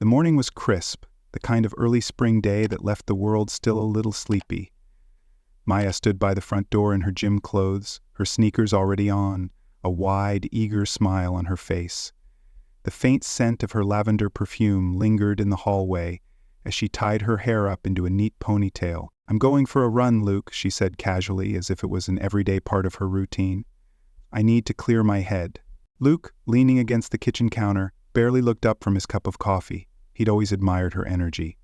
The morning was crisp, the kind of early spring day that left the world still a little sleepy. Maya stood by the front door in her gym clothes, her sneakers already on, a wide, eager smile on her face. The faint scent of her lavender perfume lingered in the hallway as she tied her hair up into a neat ponytail. "I'm going for a run, Luke," she said casually, as if it was an everyday part of her routine. "I need to clear my head." Luke, leaning against the kitchen counter, barely looked up from his cup of coffee. He'd always admired her energy.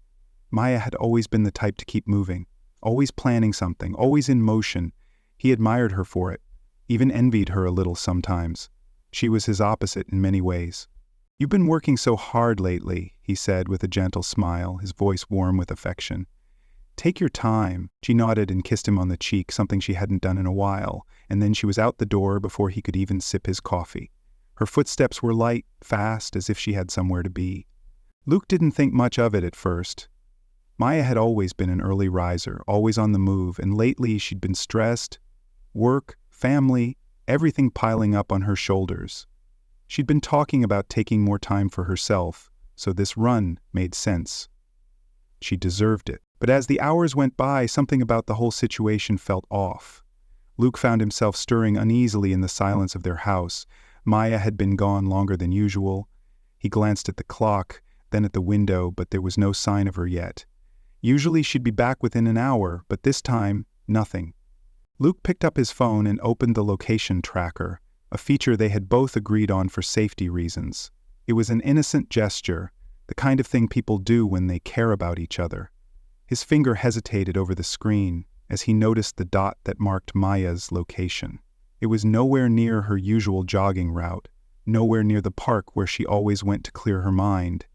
Maya had always been the type to keep moving, always planning something, always in motion. He admired her for it, even envied her a little sometimes. She was his opposite in many ways. "You've been working so hard lately," he said with a gentle smile, his voice warm with affection. "Take your time." She nodded and kissed him on the cheek, something she hadn't done in a while, and then she was out the door before he could even sip his coffee. Her footsteps were light, fast, as if she had somewhere to be. Luke didn't think much of it at first. Maya had always been an early riser, always on the move, and lately she'd been stressed. Work, family, everything piling up on her shoulders. She'd been talking about taking more time for herself, so this run made sense. She deserved it. But as the hours went by, something about the whole situation felt off. Luke found himself stirring uneasily in the silence of their house. Maya had been gone longer than usual. He glanced at the clock, then at the window, but there was no sign of her yet. Usually she'd be back within an hour, but this time, nothing. Luke picked up his phone and opened the location tracker, a feature they had both agreed on for safety reasons. It was an innocent gesture, the kind of thing people do when they care about each other. His finger hesitated over the screen as he noticed the dot that marked Maya's location. It was nowhere near her usual jogging route, nowhere near the park where she always went to clear her mind.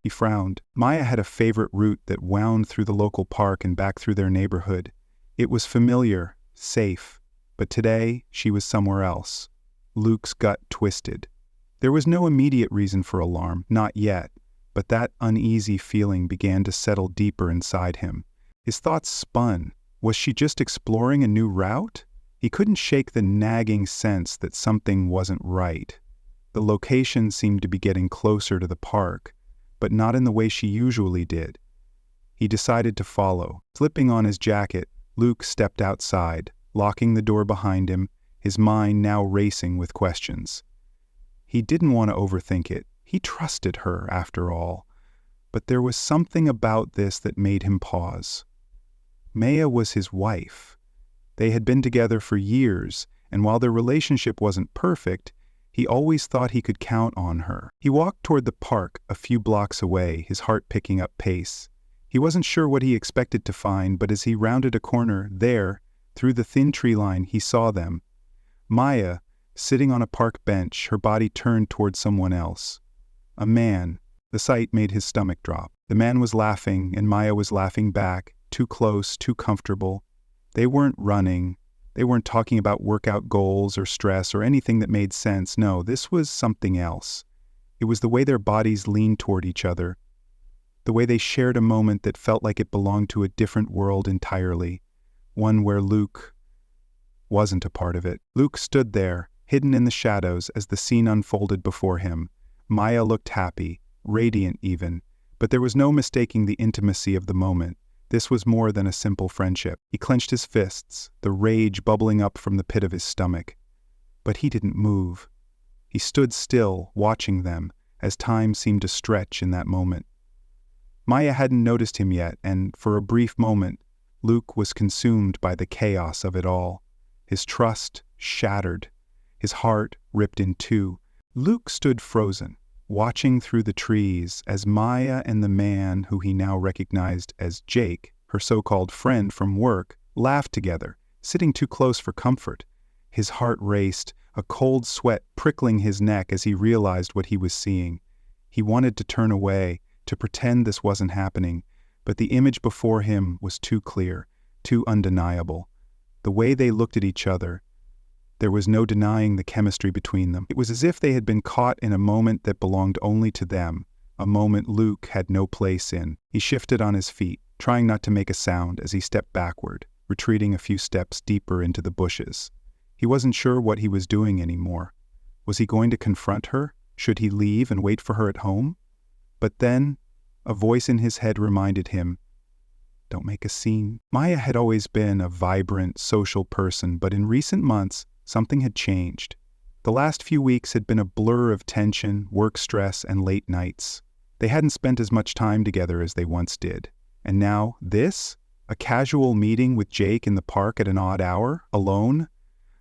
He frowned. Maya had a favorite route that wound through the local park and back through their neighborhood. It was familiar, safe, but today she was somewhere else. Luke's gut twisted. There was no immediate reason for alarm, not yet, but that uneasy feeling began to settle deeper inside him. His thoughts spun. Was she just exploring a new route? He couldn't shake the nagging sense that something wasn't right. The location seemed to be getting closer to the park, but not in the way she usually did. He decided to follow. Slipping on his jacket, Luke stepped outside, locking the door behind him, his mind now racing with questions. He didn't want to overthink it. He trusted her, after all. But there was something about this that made him pause. Maya was his wife. They had been together for years, and while their relationship wasn't perfect, he always thought he could count on her. He walked toward the park a few blocks away, his heart picking up pace. He wasn't sure what he expected to find, but as he rounded a corner, there, through the thin tree line, he saw them. Maya, sitting on a park bench, her body turned toward someone else. A man. The sight made his stomach drop. The man was laughing, and Maya was laughing back, too close, too comfortable. They weren't running. They weren't talking about workout goals or stress or anything that made sense. No, this was something else. It was the way their bodies leaned toward each other, the way they shared a moment that felt like it belonged to a different world entirely, one where Luke wasn't a part of it. Luke stood there, hidden in the shadows as the scene unfolded before him. Maya looked happy, radiant even, but there was no mistaking the intimacy of the moment. This was more than a simple friendship. He clenched his fists, the rage bubbling up from the pit of his stomach. But he didn't move. He stood still, watching them, as time seemed to stretch in that moment. Maya hadn't noticed him yet, and for a brief moment, Luke was consumed by the chaos of it all. His trust shattered, his heart ripped in two. Luke stood frozen, watching through the trees as Maya and the man who he now recognized as Jake, her so-called friend from work, laughed together, sitting too close for comfort. His heart raced, a cold sweat prickling his neck as he realized what he was seeing. He wanted to turn away, to pretend this wasn't happening, but the image before him was too clear, too undeniable. The way they looked at each other, there was no denying the chemistry between them. It was as if they had been caught in a moment that belonged only to them, a moment Luke had no place in. He shifted on his feet, trying not to make a sound as he stepped backward, retreating a few steps deeper into the bushes. He wasn't sure what he was doing anymore. Was he going to confront her? Should he leave and wait for her at home? But then, a voice in his head reminded him, "Don't make a scene." Maya had always been a vibrant, social person, but in recent months, something had changed. The last few weeks had been a blur of tension, work stress, and late nights. They hadn't spent as much time together as they once did. And now, this? A casual meeting with Jake in the park at an odd hour, alone?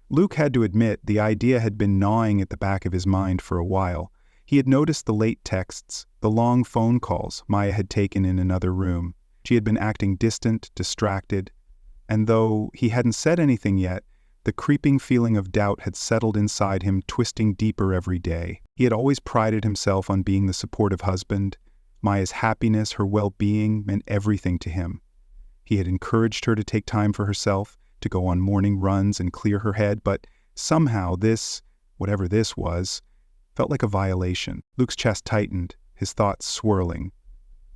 Luke had to admit the idea had been gnawing at the back of his mind for a while. He had noticed the late texts, the long phone calls Maya had taken in another room. She had been acting distant, distracted, and though he hadn't said anything yet, the creeping feeling of doubt had settled inside him, twisting deeper every day. He had always prided himself on being the supportive husband. Maya's happiness, her well-being, meant everything to him. He had encouraged her to take time for herself, to go on morning runs and clear her head, but somehow this, whatever this was, felt like a violation. Luke's chest tightened, his thoughts swirling.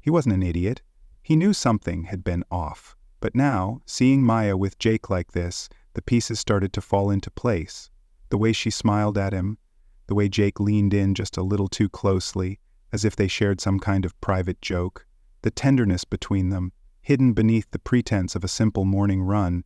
He wasn't an idiot. He knew something had been off. But now, seeing Maya with Jake like this, the pieces started to fall into place. The way she smiled at him, the way Jake leaned in just a little too closely, as if they shared some kind of private joke, the tenderness between them, hidden beneath the pretense of a simple morning run,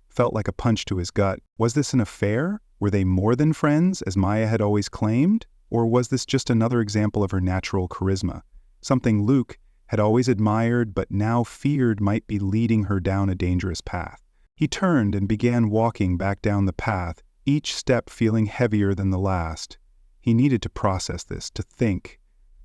felt like a punch to his gut. Was this an affair? Were they more than friends, as Maya had always claimed? Or was this just another example of her natural charisma? Something Luke had always admired but now feared might be leading her down a dangerous path. He turned and began walking back down the path, each step feeling heavier than the last. He needed to process this, to think,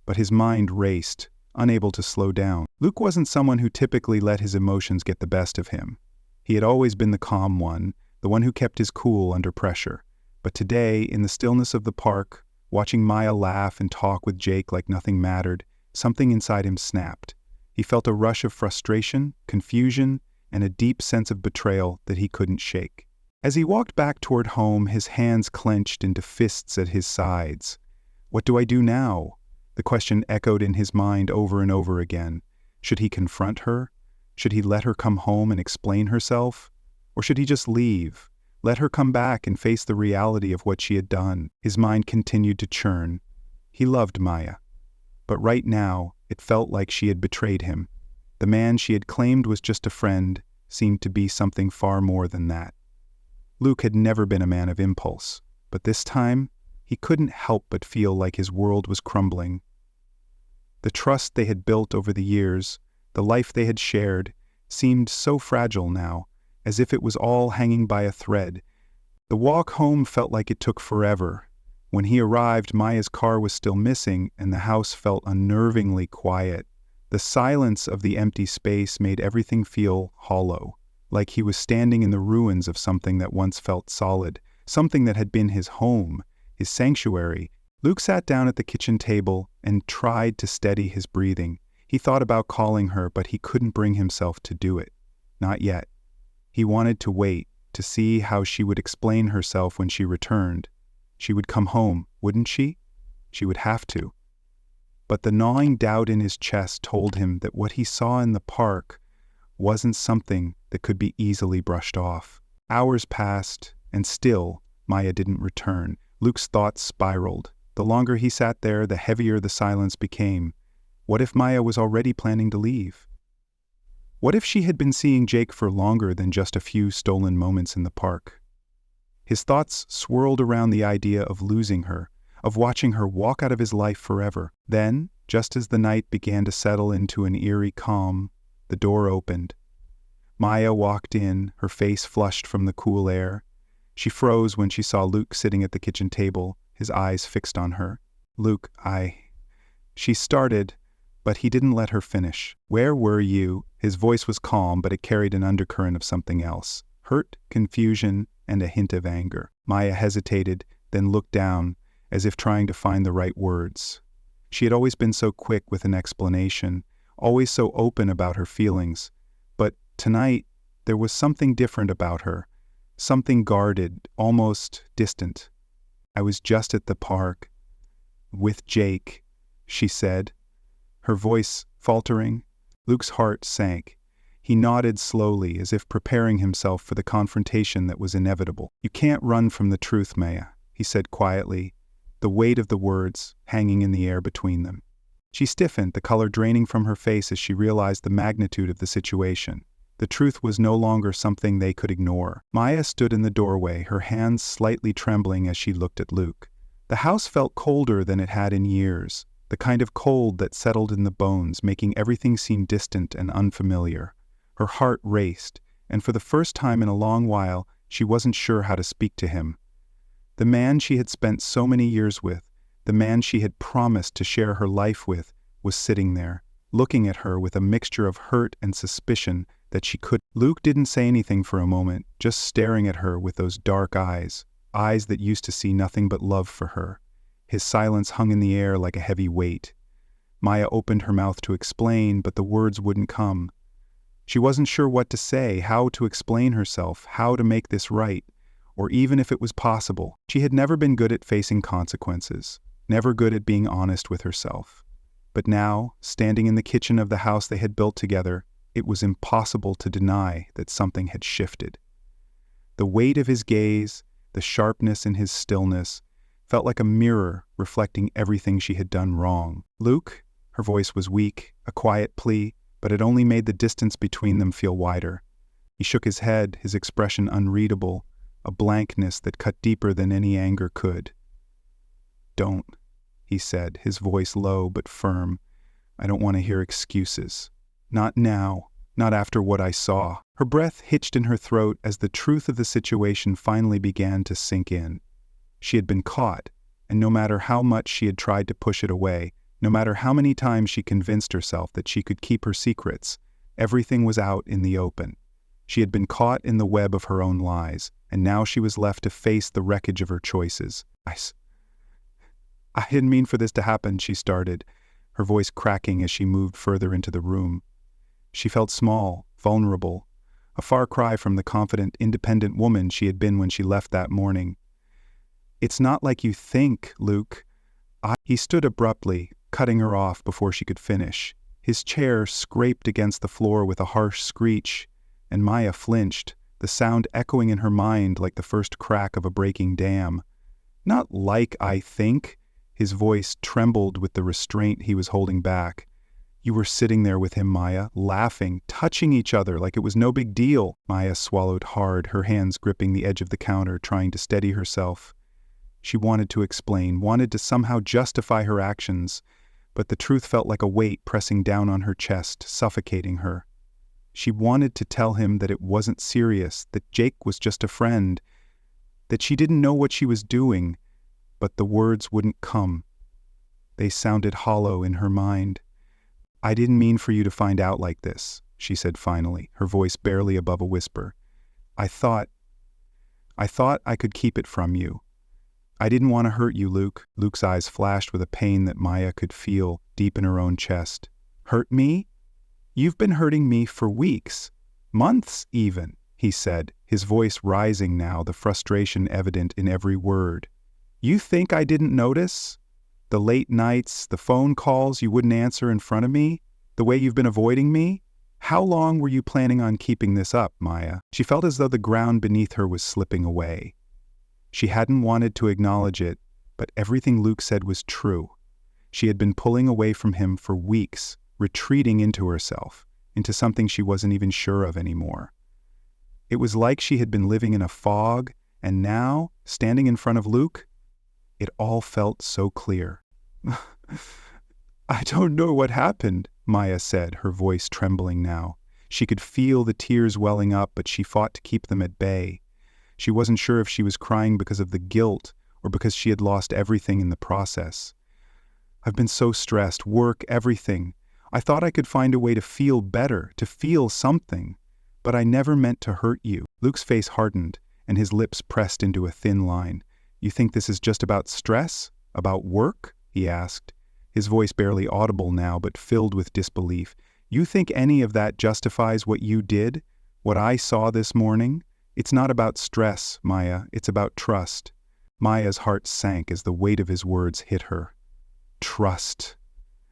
but his mind raced, unable to slow down. Luke wasn't someone who typically let his emotions get the best of him. He had always been the calm one, the one who kept his cool under pressure. But today, in the stillness of the park, watching Maya laugh and talk with Jake like nothing mattered, something inside him snapped. He felt a rush of frustration, confusion, and a deep sense of betrayal that he couldn't shake. As he walked back toward home, his hands clenched into fists at his sides. What do I do now? The question echoed in his mind over and over again. Should he confront her? Should he let her come home and explain herself? Or should he just leave, let her come back and face the reality of what she had done? His mind continued to churn. He loved Maya. But right now, it felt like she had betrayed him. The man she had claimed was just a friend seemed to be something far more than that. Luke had never been a man of impulse, but this time, he couldn't help but feel like his world was crumbling. The trust they had built over the years, the life they had shared, seemed so fragile now, as if it was all hanging by a thread. The walk home felt like it took forever. When he arrived, Maya's car was still missing, and the house felt unnervingly quiet. The silence of the empty space made everything feel hollow, like he was standing in the ruins of something that once felt solid, something that had been his home, his sanctuary. Luke sat down at the kitchen table and tried to steady his breathing. He thought about calling her, but he couldn't bring himself to do it. Not yet. He wanted to wait, to see how she would explain herself when she returned. She would come home, wouldn't she? She would have to. But the gnawing doubt in his chest told him that what he saw in the park wasn't something that could be easily brushed off. Hours passed, and still Maya didn't return. Luke's thoughts spiraled. The longer he sat there, the heavier the silence became. What if Maya was already planning to leave? What if she had been seeing Jake for longer than just a few stolen moments in the park? His thoughts swirled around the idea of losing her, of watching her walk out of his life forever. Then, just as the night began to settle into an eerie calm, the door opened. Maya walked in, her face flushed from the cool air. She froze when she saw Luke sitting at the kitchen table, his eyes fixed on her. "Luke, She started, but he didn't let her finish. "Where were you?" His voice was calm, but it carried an undercurrent of something else. Hurt, confusion, and a hint of anger. Maya hesitated, then looked down, as if trying to find the right words. She had always been so quick with an explanation, always so open about her feelings. But tonight, there was something different about her, something guarded, almost distant. "I was just at the park, with Jake," she said, her voice faltering. Luke's heart sank. He nodded slowly, as if preparing himself for the confrontation that was inevitable. "You can't run from the truth, Maya," he said quietly, the weight of the words hanging in the air between them. She stiffened, the color draining from her face as she realized the magnitude of the situation. The truth was no longer something they could ignore. Maya stood in the doorway, her hands slightly trembling as she looked at Luke. The house felt colder than it had in years, the kind of cold that settled in the bones, making everything seem distant and unfamiliar. Her heart raced, and for the first time in a long while, she wasn't sure how to speak to him. The man she had spent so many years with, the man she had promised to share her life with, was sitting there, looking at her with a mixture of hurt and suspicion that she could. Luke didn't say anything for a moment, just staring at her with those dark eyes that used to see nothing but love for her. His silence hung in the air like a heavy weight. Maya opened her mouth to explain, but the words wouldn't come. She wasn't sure what to say, how to explain herself, how to make this right, or even if it was possible. She had never been good at facing consequences, never good at being honest with herself. But now, standing in the kitchen of the house they had built together, it was impossible to deny that something had shifted. The weight of his gaze, the sharpness in his stillness, felt like a mirror reflecting everything she had done wrong. "Luke?" Her voice was weak, a quiet plea, but it only made the distance between them feel wider. He shook his head, his expression unreadable, a blankness that cut deeper than any anger could. "Don't," he said, his voice low but firm. "I don't want to hear excuses. Not now, not after what I saw." Her breath hitched in her throat as the truth of the situation finally began to sink in. She had been caught, and no matter how much she had tried to push it away, no matter how many times she convinced herself that she could keep her secrets, everything was out in the open. She had been caught in the web of her own lies, and now she was left to face the wreckage of her choices. I didn't mean for this to happen," she started, her voice cracking as she moved further into the room. She felt small, vulnerable, a far cry from the confident, independent woman she had been when she left that morning. "It's not like you think, Luke." He stood abruptly, cutting her off before she could finish. His chair scraped against the floor with a harsh screech, and Maya flinched, the sound echoing in her mind like the first crack of a breaking dam. "Not like I think." His voice trembled with the restraint he was holding back. "You were sitting there with him, Maya, laughing, touching each other like it was no big deal." Maya swallowed hard, her hands gripping the edge of the counter, trying to steady herself. She wanted to explain, wanted to somehow justify her actions, but the truth felt like a weight pressing down on her chest, suffocating her. She wanted to tell him that it wasn't serious, that Jake was just a friend, that she didn't know what she was doing, but the words wouldn't come. They sounded hollow in her mind. "I didn't mean for you to find out like this," she said finally, her voice barely above a whisper. I thought I could keep it from you. I didn't want to hurt you, Luke." Luke's eyes flashed with a pain that Maya could feel deep in her own chest. "Hurt me? You've been hurting me for weeks, months even," he said, his voice rising now, the frustration evident in every word. "You think I didn't notice? The late nights, the phone calls you wouldn't answer in front of me, the way you've been avoiding me? How long were you planning on keeping this up, Maya?" She felt as though the ground beneath her was slipping away. She hadn't wanted to acknowledge it, but everything Luke said was true. She had been pulling away from him for weeks, retreating into herself, into something she wasn't even sure of anymore. It was like she had been living in a fog, and now, standing in front of Luke, it all felt so clear. "I don't know what happened," Maya said, her voice trembling now. She could feel the tears welling up, but she fought to keep them at bay. She wasn't sure if she was crying because of the guilt or because she had lost everything in the process. "I've been so stressed, work, everything. I thought I could find a way to feel better, to feel something. But I never meant to hurt you." Luke's face hardened, and his lips pressed into a thin line. "You think this is just about stress? About work?" he asked, his voice barely audible now but filled with disbelief. "You think any of that justifies what you did? What I saw this morning? It's not about stress, Maya, it's about trust." Maya's heart sank as the weight of his words hit her. Trust.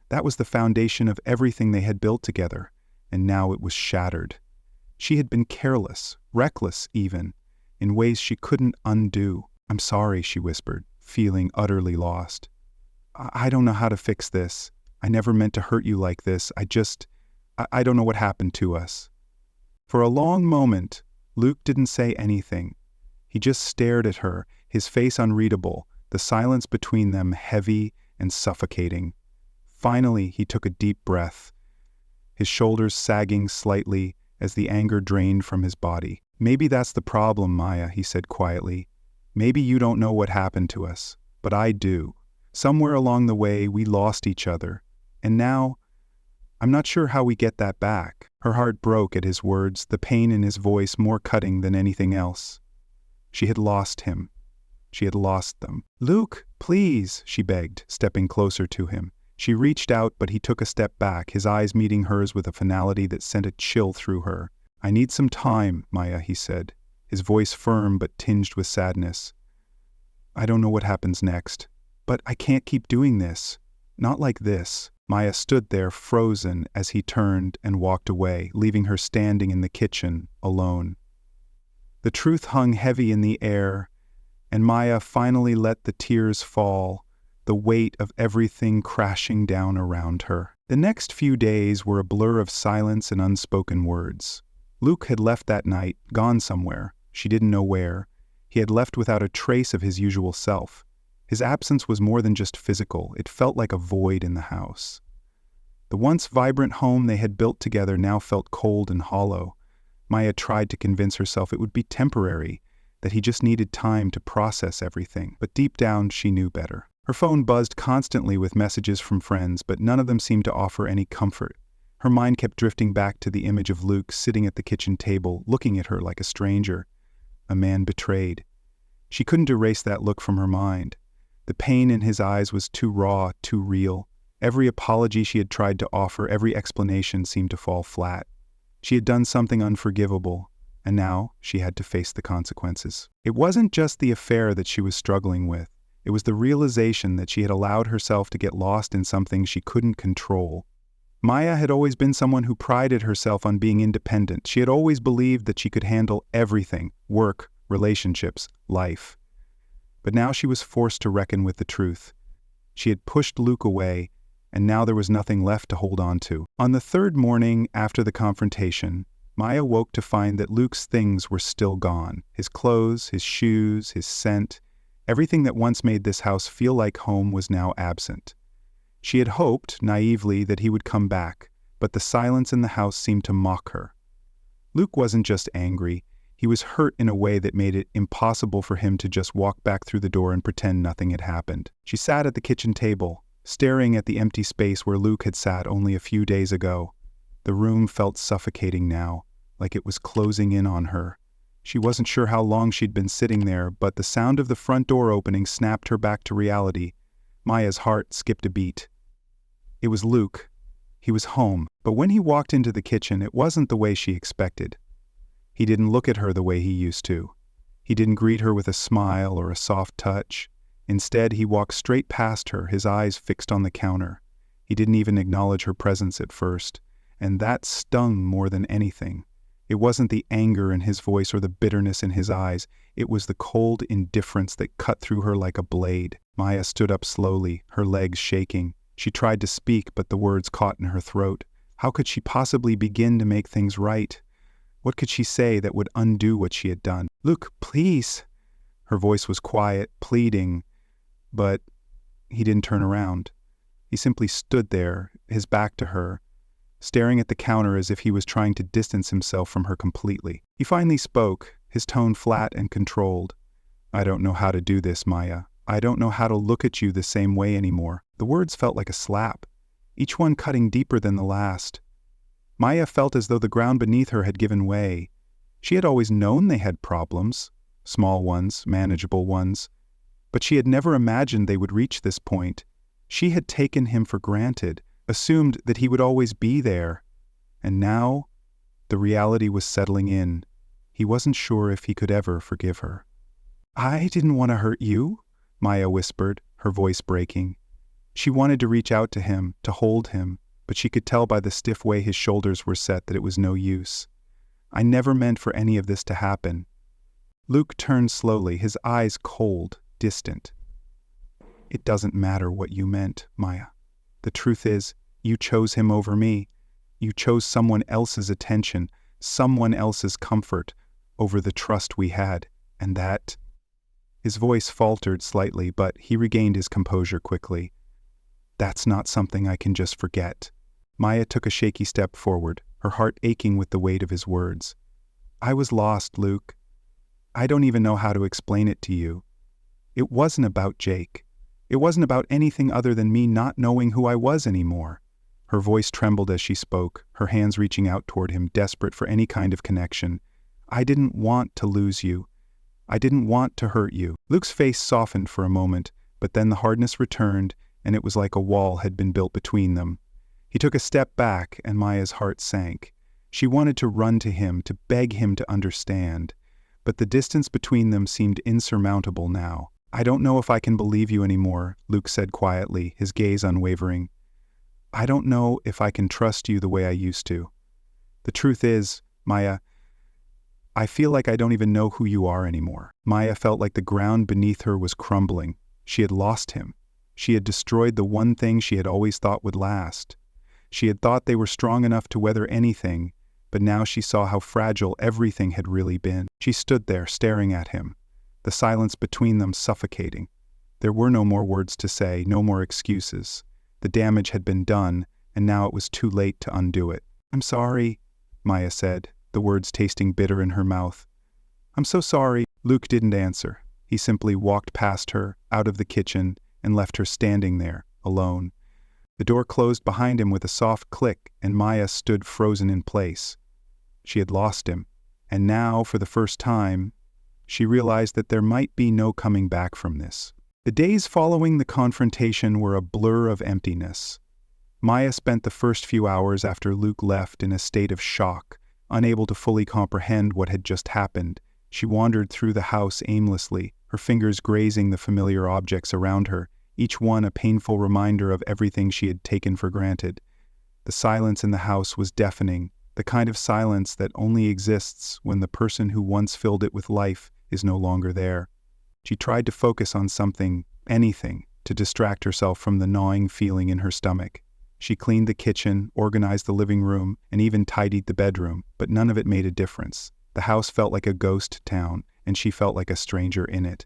That was the foundation of everything they had built together, and now it was shattered. She had been careless, reckless even, in ways she couldn't undo. "I'm sorry," she whispered, feeling utterly lost. I don't know how to fix this." I never meant to hurt you like this. I don't know what happened to us." For a long moment, Luke didn't say anything. He just stared at her, his face unreadable, the silence between them heavy and suffocating. Finally, he took a deep breath, his shoulders sagging slightly as the anger drained from his body. "Maybe that's the problem, Maya," he said quietly. "Maybe you don't know what happened to us, but I do. Somewhere along the way, we lost each other. And now, I'm not sure how we get that back." Her heart broke at his words, the pain in his voice more cutting than anything else. She had lost him. She had lost them. "Luke, please," she begged, stepping closer to him. She reached out, but he took a step back, his eyes meeting hers with a finality that sent a chill through her. "I need some time, Maya," he said, his voice firm but tinged with sadness. "I don't know what happens next, but I can't keep doing this. Not like this." Maya stood there, frozen, as he turned and walked away, leaving her standing in the kitchen, alone. The truth hung heavy in the air, and Maya finally let the tears fall, the weight of everything crashing down around her. The next few days were a blur of silence and unspoken words. Luke had left that night, gone somewhere. She didn't know where. He had left without a trace of his usual self. His absence was more than just physical. It felt like a void in the house. The once vibrant home they had built together now felt cold and hollow. Maya tried to convince herself it would be temporary, that he just needed time to process everything. But deep down, she knew better. Her phone buzzed constantly with messages from friends, but none of them seemed to offer any comfort. Her mind kept drifting back to the image of Luke sitting at the kitchen table, looking at her like a stranger, a man betrayed. She couldn't erase that look from her mind. The pain in his eyes was too raw, too real. Every apology she had tried to offer, every explanation seemed to fall flat. She had done something unforgivable, and now she had to face the consequences. It wasn't just the affair that she was struggling with. It was the realization that she had allowed herself to get lost in something she couldn't control. Maya had always been someone who prided herself on being independent. She had always believed that she could handle everything: work, relationships, life. But now she was forced to reckon with the truth. She had pushed Luke away, and now there was nothing left to hold on to. On the third morning after the confrontation, Maya woke to find that Luke's things were still gone. His clothes, his shoes, his scent, everything that once made this house feel like home was now absent. She had hoped, naively, that he would come back, but the silence in the house seemed to mock her. Luke wasn't just angry. He was hurt in a way that made it impossible for him to just walk back through the door and pretend nothing had happened. She sat at the kitchen table, staring at the empty space where Luke had sat only a few days ago. The room felt suffocating now, like it was closing in on her. She wasn't sure how long she'd been sitting there, but the sound of the front door opening snapped her back to reality. Maya's heart skipped a beat. It was Luke. He was home, but when he walked into the kitchen, it wasn't the way she expected. He didn't look at her the way he used to. He didn't greet her with a smile or a soft touch. Instead, he walked straight past her, his eyes fixed on the counter. He didn't even acknowledge her presence at first, and that stung more than anything. It wasn't the anger in his voice or the bitterness in his eyes. It was the cold indifference that cut through her like a blade. Maya stood up slowly, her legs shaking. She tried to speak, but the words caught in her throat. How could she possibly begin to make things right? What could she say that would undo what she had done? "Luke, please." Her voice was quiet, pleading, but he didn't turn around. He simply stood there, his back to her, staring at the counter as if he was trying to distance himself from her completely. He finally spoke, his tone flat and controlled. "I don't know how to do this, Maya. I don't know how to look at you the same way anymore." The words felt like a slap, each one cutting deeper than the last. Maya felt as though the ground beneath her had given way. She had always known they had problems, small ones, manageable ones, but she had never imagined they would reach this point. She had taken him for granted, assumed that he would always be there. And now, the reality was settling in. He wasn't sure if he could ever forgive her. "I didn't want to hurt you," Maya whispered, her voice breaking. She wanted to reach out to him, to hold him, but she could tell by the stiff way his shoulders were set that it was no use. "I never meant for any of this to happen." Luke turned slowly, his eyes cold, distant. "It doesn't matter what you meant, Maya. The truth is, you chose him over me. You chose someone else's attention, someone else's comfort, over the trust we had, and that—" His voice faltered slightly, but he regained his composure quickly. "That's not something I can just forget." Maya took a shaky step forward, her heart aching with the weight of his words. "I was lost, Luke. I don't even know how to explain it to you. It wasn't about Jake. It wasn't about anything other than me not knowing who I was anymore." Her voice trembled as she spoke, her hands reaching out toward him, desperate for any kind of connection. "I didn't want to lose you. I didn't want to hurt you." Luke's face softened for a moment, but then the hardness returned, and it was like a wall had been built between them. He took a step back, and Maya's heart sank. She wanted to run to him, to beg him to understand. But the distance between them seemed insurmountable now. "I don't know if I can believe you anymore," Luke said quietly, his gaze unwavering. "I don't know if I can trust you the way I used to. The truth is, Maya, I feel like I don't even know who you are anymore." Maya felt like the ground beneath her was crumbling. She had lost him. She had destroyed the one thing she had always thought would last. She had thought they were strong enough to weather anything, but now she saw how fragile everything had really been. She stood there, staring at him, the silence between them suffocating. There were no more words to say, no more excuses. The damage had been done, and now it was too late to undo it. "I'm sorry," Maya said, the words tasting bitter in her mouth. "I'm so sorry." Luke didn't answer. He simply walked past her, out of the kitchen, and left her standing there, alone. The door closed behind him with a soft click, and Maya stood frozen in place. She had lost him, and now, for the first time, she realized that there might be no coming back from this. The days following the confrontation were a blur of emptiness. Maya spent the first few hours after Luke left in a state of shock, unable to fully comprehend what had just happened. She wandered through the house aimlessly, her fingers grazing the familiar objects around her, each one a painful reminder of everything she had taken for granted. The silence in the house was deafening, the kind of silence that only exists when the person who once filled it with life is no longer there. She tried to focus on something, anything, to distract herself from the gnawing feeling in her stomach. She cleaned the kitchen, organized the living room, and even tidied the bedroom, but none of it made a difference. The house felt like a ghost town, and she felt like a stranger in it.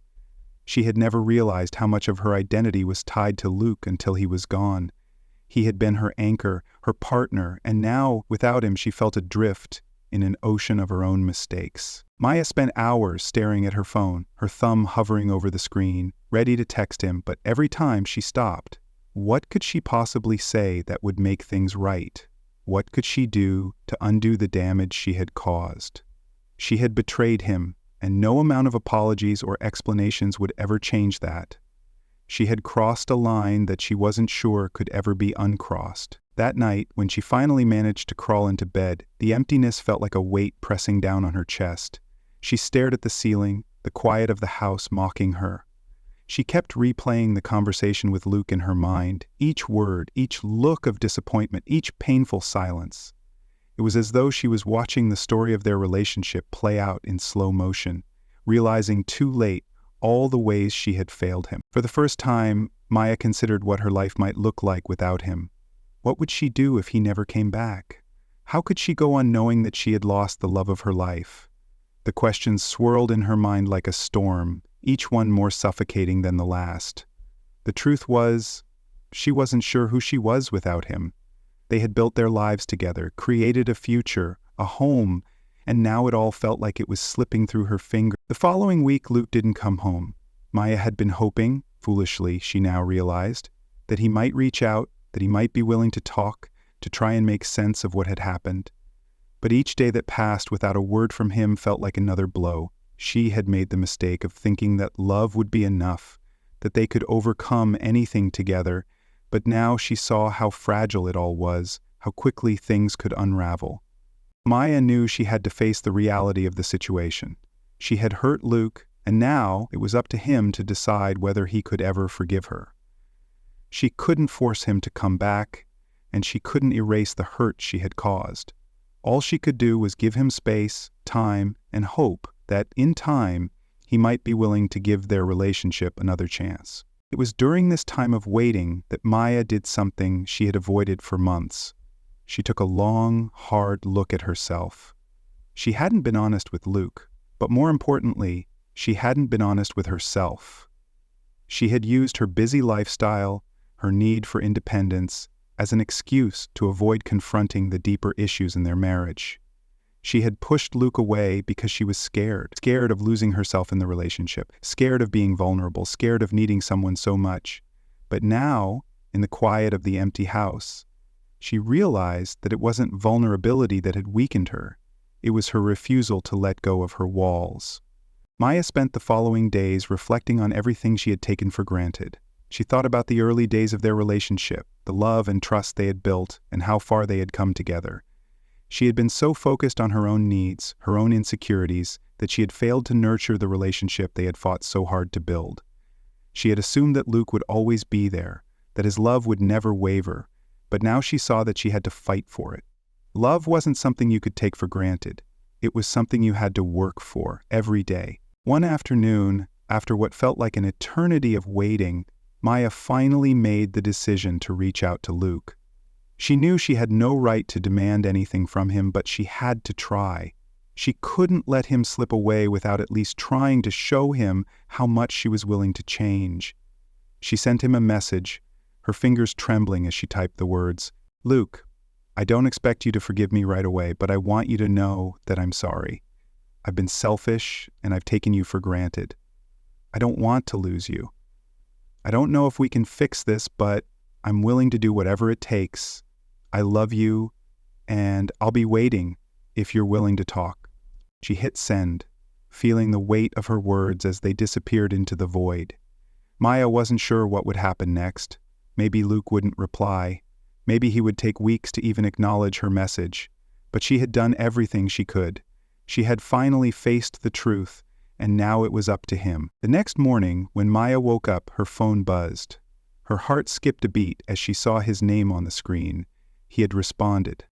She had never realized how much of her identity was tied to Luke until he was gone. He had been her anchor, her partner, and now, without him, she felt adrift in an ocean of her own mistakes. Maya spent hours staring at her phone, her thumb hovering over the screen, ready to text him, but every time she stopped. What could she possibly say that would make things right? What could she do to undo the damage she had caused? She had betrayed him, and no amount of apologies or explanations would ever change that. She had crossed a line that she wasn't sure could ever be uncrossed. That night, when she finally managed to crawl into bed, the emptiness felt like a weight pressing down on her chest. She stared at the ceiling, the quiet of the house mocking her. She kept replaying the conversation with Luke in her mind, each word, each look of disappointment, each painful silence. It was as though she was watching the story of their relationship play out in slow motion, realizing too late all the ways she had failed him. For the first time, Maya considered what her life might look like without him. What would she do if he never came back? How could she go on knowing that she had lost the love of her life? The questions swirled in her mind like a storm, each one more suffocating than the last. The truth was, she wasn't sure who she was without him. They had built their lives together, created a future, a home, and now it all felt like it was slipping through her fingers. The following week, Luke didn't come home. Maya had been hoping, foolishly she now realized, that he might reach out, that he might be willing to talk, to try and make sense of what had happened. But each day that passed without a word from him felt like another blow. She had made the mistake of thinking that love would be enough, that they could overcome anything together, but now she saw how fragile it all was, how quickly things could unravel. Maya knew she had to face the reality of the situation. She had hurt Luke, and now it was up to him to decide whether he could ever forgive her. She couldn't force him to come back, and she couldn't erase the hurt she had caused. All she could do was give him space, time, and hope that, in time, he might be willing to give their relationship another chance. It was during this time of waiting that Maya did something she had avoided for months. She took a long, hard look at herself. She hadn't been honest with Luke, but more importantly, she hadn't been honest with herself. She had used her busy lifestyle, her need for independence, as an excuse to avoid confronting the deeper issues in their marriage. She had pushed Luke away because she was scared of losing herself in the relationship, scared of being vulnerable, scared of needing someone so much. But now, in the quiet of the empty house, she realized that it wasn't vulnerability that had weakened her. It was her refusal to let go of her walls. Maya spent the following days reflecting on everything she had taken for granted. She thought about the early days of their relationship, the love and trust they had built, and how far they had come together. She had been so focused on her own needs, her own insecurities, that she had failed to nurture the relationship they had fought so hard to build. She had assumed that Luke would always be there, that his love would never waver, but now she saw that she had to fight for it. Love wasn't something you could take for granted. It was something you had to work for every day. One afternoon, after what felt like an eternity of waiting, Maya finally made the decision to reach out to Luke. She knew she had no right to demand anything from him, but she had to try. She couldn't let him slip away without at least trying to show him how much she was willing to change. She sent him a message, her fingers trembling as she typed the words, "Luke, I don't expect you to forgive me right away, but I want you to know that I'm sorry. I've been selfish and I've taken you for granted. I don't want to lose you. I don't know if we can fix this, but I'm willing to do whatever it takes. I love you, and I'll be waiting if you're willing to talk." She hit send, feeling the weight of her words as they disappeared into the void. Maya wasn't sure what would happen next. Maybe Luke wouldn't reply. Maybe he would take weeks to even acknowledge her message. But she had done everything she could. She had finally faced the truth, and now it was up to him. The next morning, when Maya woke up, her phone buzzed. Her heart skipped a beat as she saw his name on the screen. He had responded.